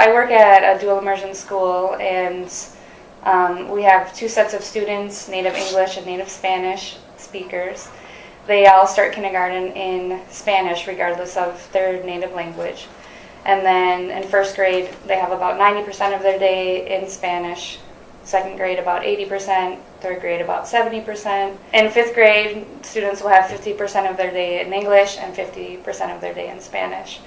I work at a dual immersion school, and we have two sets of students, native English and native Spanish speakers. They all start kindergarten in Spanish regardless of their native language. And then in first grade, they have about 90% of their day in Spanish, second grade about 80%, third grade about 70%. In fifth grade, students will have 50% of their day in English and 50% of their day in Spanish.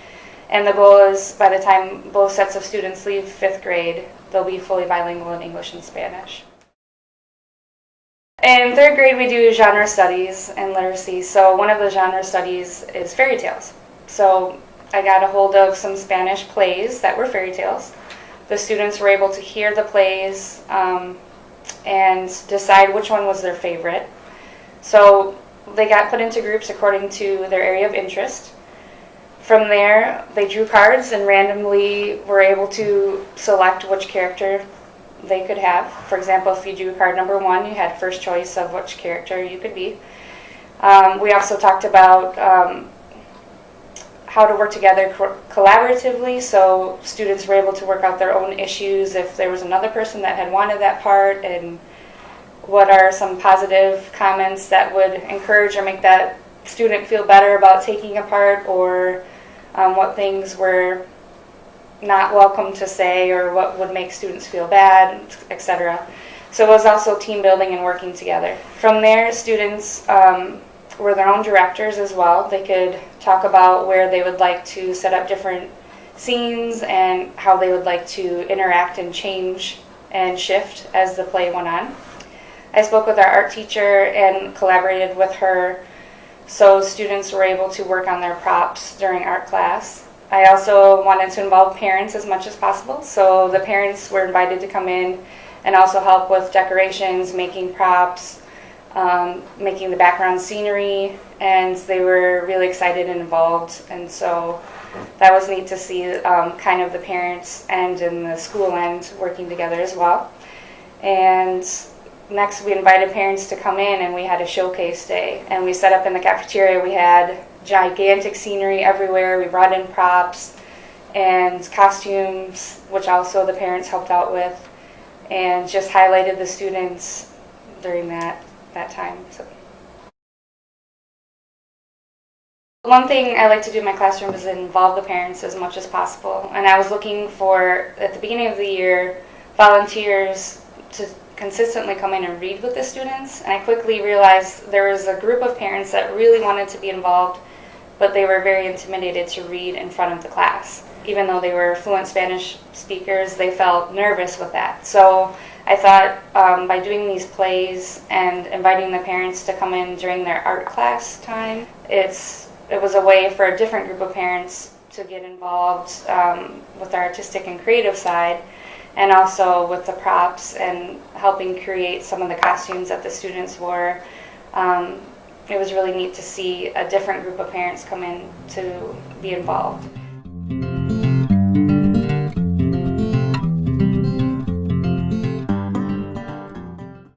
And the goal is by the time both sets of students leave fifth grade, they'll be fully bilingual in English and Spanish. In third grade, we do genre studies and literacy. So one of the genre studies is fairy tales. So I got a hold of some Spanish plays that were fairy tales. The students were able to hear the plays and decide which one was their favorite. So they got put into groups according to their area of interest. From there, they drew cards and randomly were able to select which character they could have. For example, if you drew card number 1, you had first choice of which character you could be. We also talked about how to work together collaboratively, so students were able to work out their own issues if there was another person that had wanted that part, and what are some positive comments that would encourage or make that student feel better about taking a part, or what things were not welcome to say, or what would make students feel bad, etc. So it was also team building and working together. From there, students were their own directors as well. They could talk about where they would like to set up different scenes and how they would like to interact and change and shift as the play went on. I spoke with our art teacher and collaborated with her, so students were able to work on their props during art class. I also wanted to involve parents as much as possible, so the parents were invited to come in and also help with decorations, making props, making the background scenery, and they were really excited and involved, and so that was neat to see kind of the parents end and the school end working together as well. And next, we invited parents to come in, and we had a showcase day. And we set up in the cafeteria. We had gigantic scenery everywhere. We brought in props and costumes, which also the parents helped out with, and just highlighted the students during that time. So. One thing I like to do in my classroom is involve the parents as much as possible. And I was looking for, at the beginning of the year, volunteers to consistently come in and read with the students, and I quickly realized there was a group of parents that really wanted to be involved, but they were very intimidated to read in front of the class. Even though they were fluent Spanish speakers, they felt nervous with that. So I thought by doing these plays and inviting the parents to come in during their art class time, it was a way for a different group of parents to get involved with the artistic and creative side, and also with the props and helping create some of the costumes that the students wore. It was really neat to see a different group of parents come in to be involved.